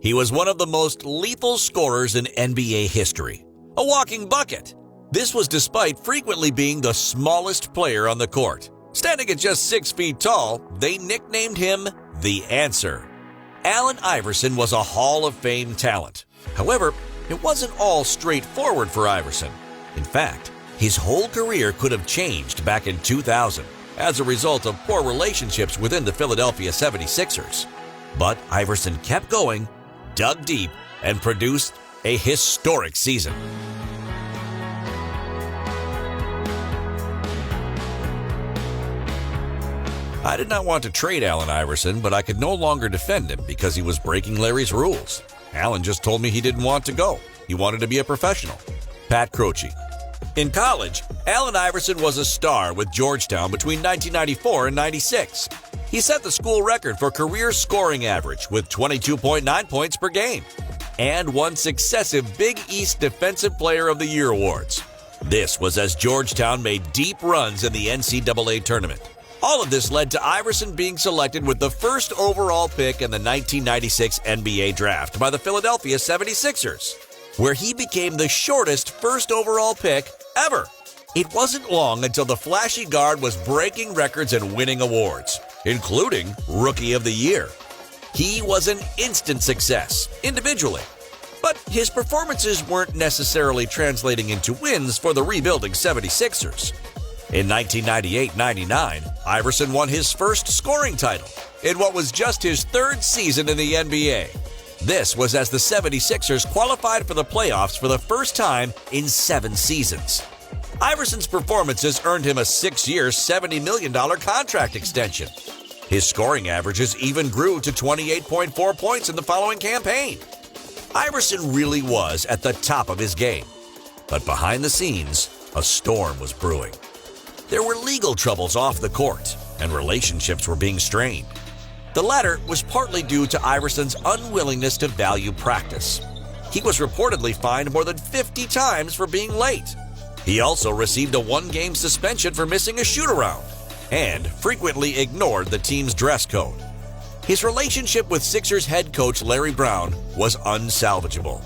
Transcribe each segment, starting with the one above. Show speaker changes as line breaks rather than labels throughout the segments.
He was one of the most lethal scorers in NBA history, a walking bucket. This was despite frequently being the smallest player on the court. Standing at just 6 feet tall, they nicknamed him The Answer. Allen Iverson was a Hall of Fame talent. However, it wasn't all straightforward for Iverson. In fact, his whole career could have changed back in 2000 as a result of poor relationships within the Philadelphia 76ers. But Iverson kept going, dug deep, and produced a historic season. I did not want to trade Allen Iverson, but I could no longer defend him because he was breaking Larry's rules. Allen just told me he didn't want to go. He wanted to be a professional. Pat Croce. In college, Allen Iverson was a star with Georgetown between 1994 and 96. He set the school record for career scoring average with 22.9 points per game and won successive Big East Defensive Player of the Year awards. This was as Georgetown made deep runs in the NCAA tournament. All of this led to Iverson being selected with the first overall pick in the 1996 NBA draft by the Philadelphia 76ers, where he became the shortest first overall pick ever. It wasn't long until the flashy guard was breaking records and winning awards, including Rookie of the Year. He was an instant success, individually, but his performances weren't necessarily translating into wins for the rebuilding 76ers. In 1998-99, Iverson won his first scoring title in what was just his third season in the NBA. This was as the 76ers qualified for the playoffs for the first time in 7 seasons. Iverson's performances earned him a 6-year, $70 million contract extension. His scoring averages even grew to 28.4 points in the following campaign. Iverson really was at the top of his game. But behind the scenes, a storm was brewing. There were legal troubles off the court, and relationships were being strained. The latter was partly due to Iverson's unwillingness to value practice. He was reportedly fined more than 50 times for being late. He also received a 1-game suspension for missing a shoot-around and frequently ignored the team's dress code. His relationship with Sixers head coach Larry Brown was unsalvageable.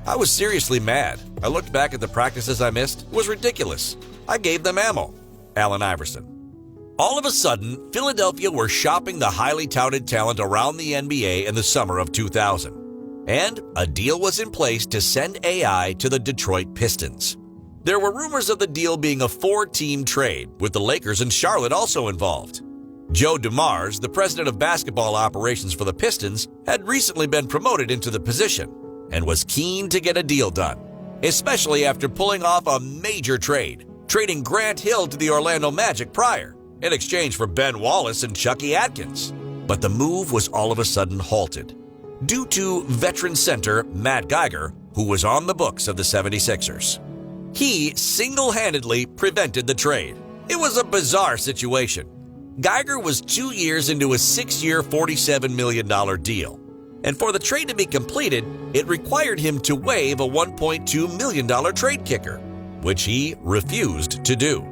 I was seriously mad. I looked back at the practices I missed. It was ridiculous. I gave them ammo. Allen Iverson. All of a sudden, Philadelphia were shopping the highly touted talent around the NBA in the summer of 2000. And a deal was in place to send AI to the Detroit Pistons. There were rumors of the deal being a 4-team trade, with the Lakers and Charlotte also involved. Joe Dumars, the president of basketball operations for the Pistons, had recently been promoted into the position and was keen to get a deal done, especially after pulling off a major trade, trading Grant Hill to the Orlando Magic prior, in exchange for Ben Wallace and Chucky Atkins. But the move was all of a sudden halted, due to veteran center Matt Geiger, who was on the books of the 76ers. He single-handedly prevented the trade. It was a bizarre situation. Geiger was 2 years into a 6-year, $47 million deal, and for the trade to be completed, it required him to waive a $1.2 million trade kicker, which he refused to do.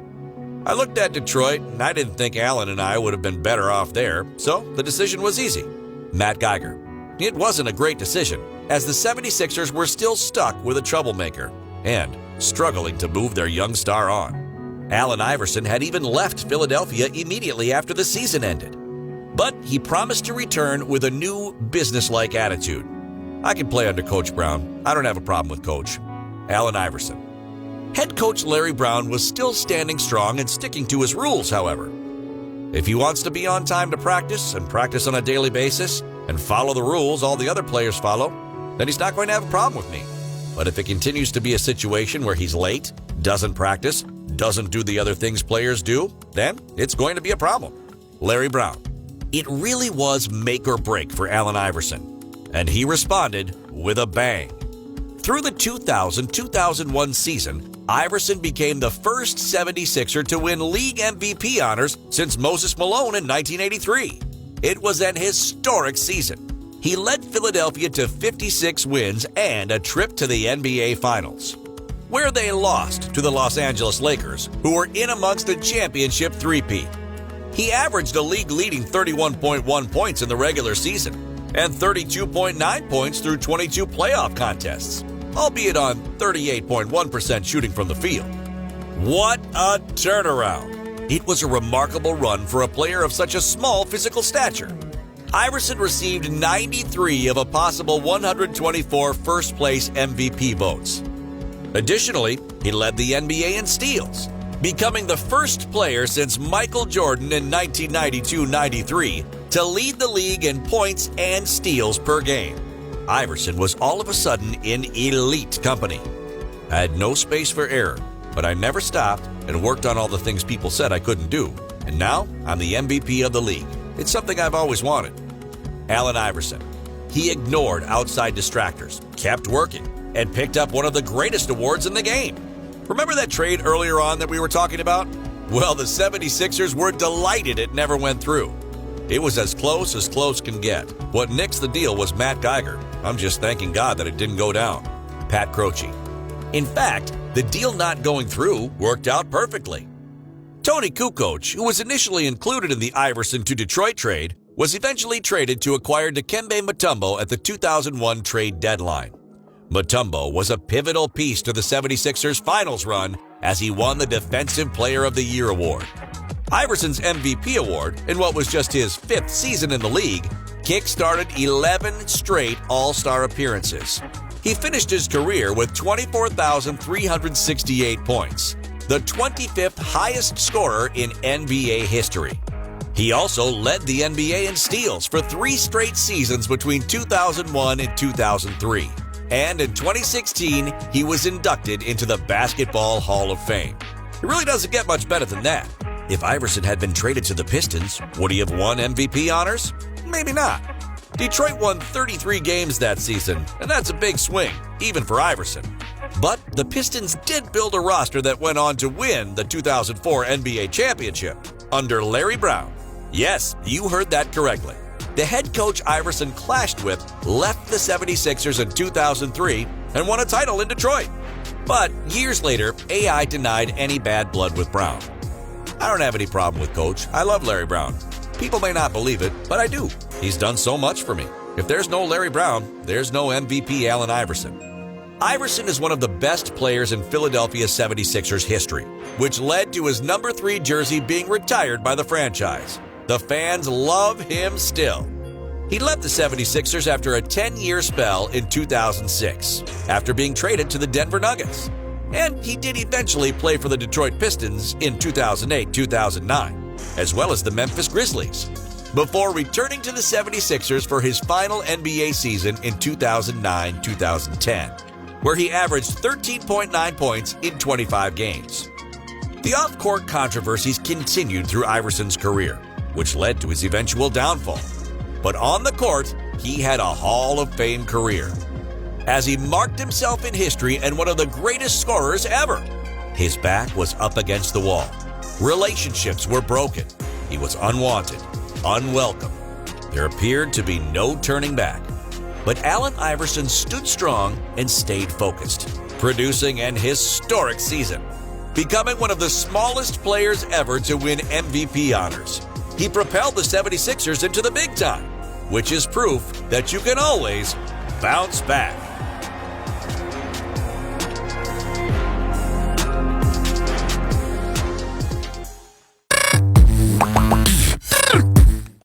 I looked at Detroit, and I didn't think Allen and I would have been better off there, so the decision was easy. Matt Geiger. It wasn't a great decision, as the 76ers were still stuck with a troublemaker and struggling to move their young star on. Allen Iverson had even left Philadelphia immediately after the season ended, but he promised to return with a new businesslike attitude. I can play under Coach Brown. I don't have a problem with Coach. Allen Iverson. Head coach Larry Brown was still standing strong and sticking to his rules, however. If he wants to be on time to practice and practice on a daily basis and follow the rules all the other players follow, then he's not going to have a problem with me. But if it continues to be a situation where he's late, doesn't practice, doesn't do the other things players do, then it's going to be a problem. Larry Brown. It really was make or break for Allen Iverson, and he responded with a bang. Through the 2000-2001 season, Iverson became the first 76er to win league MVP honors since Moses Malone in 1983. It was an historic season. He led Philadelphia to 56 wins and a trip to the NBA Finals, where they lost to the Los Angeles Lakers, who were in amongst the championship three-peat. He averaged a league-leading 31.1 points in the regular season, and 32.9 points through 22 playoff contests, albeit on 38.1% shooting from the field. What a turnaround! It was a remarkable run for a player of such a small physical stature. Iverson received 93 of a possible 124 first-place MVP votes. Additionally, he led the NBA in steals, becoming the first player since Michael Jordan in 1992-93 to lead the league in points and steals per game. Iverson was all of a sudden in elite company. I had no space for error, but I never stopped and worked on all the things people said I couldn't do. And now, I'm the MVP of the league. It's something I've always wanted. Allen Iverson. He ignored outside distractors, kept working, and picked up one of the greatest awards in the game. Remember that trade earlier on that we were talking about? Well, the 76ers were delighted it never went through. It was as close can get. What nixed the deal was Matt Geiger. I'm just thanking God that it didn't go down. Pat Croce. In fact, the deal not going through worked out perfectly. Tony Kukoc, who was initially included in the Iverson to Detroit trade, was eventually traded to acquire Dikembe Mutombo at the 2001 trade deadline. Mutombo was a pivotal piece to the 76ers finals run as he won the Defensive Player of the Year award. Iverson's MVP award, in what was just his 5th season in the league, kick-started 11 straight All-Star appearances. He finished his career with 24,368 points, the 25th highest scorer in NBA history. He also led the NBA in steals for 3 straight seasons between 2001 and 2003. And in 2016, he was inducted into the Basketball Hall of Fame. It really doesn't get much better than that. If Iverson had been traded to the Pistons, would he have won MVP honors? Maybe not. Detroit won 33 games that season, and that's a big swing, even for Iverson. But the Pistons did build a roster that went on to win the 2004 NBA championship under Larry Brown. Yes, you heard that correctly. The head coach Iverson clashed with left the 76ers in 2003 and won a title in Detroit. But years later, AI denied any bad blood with Brown. I don't have any problem with Coach. I love Larry Brown. People may not believe it, but I do. He's done so much for me. If there's no Larry Brown, there's no MVP Allen Iverson. Iverson is one of the best players in Philadelphia 76ers history, which led to his number 3 jersey being retired by the franchise. The fans love him still. He left the 76ers after a 10-year spell in 2006, after being traded to the Denver Nuggets. And he did eventually play for the Detroit Pistons in 2008-2009, as well as the Memphis Grizzlies, before returning to the 76ers for his final NBA season in 2009-2010, where he averaged 13.9 points in 25 games. The off-court controversies continued through Iverson's career, which led to his eventual downfall. But on the court, he had a Hall of Fame career, as he marked himself in history and one of the greatest scorers ever. His back was up against the wall. Relationships were broken. He was unwanted, unwelcome. There appeared to be no turning back. But Allen Iverson stood strong and stayed focused, producing an historic season, becoming one of the smallest players ever to win MVP honors. He propelled the 76ers into the big time, which is proof that you can always bounce back.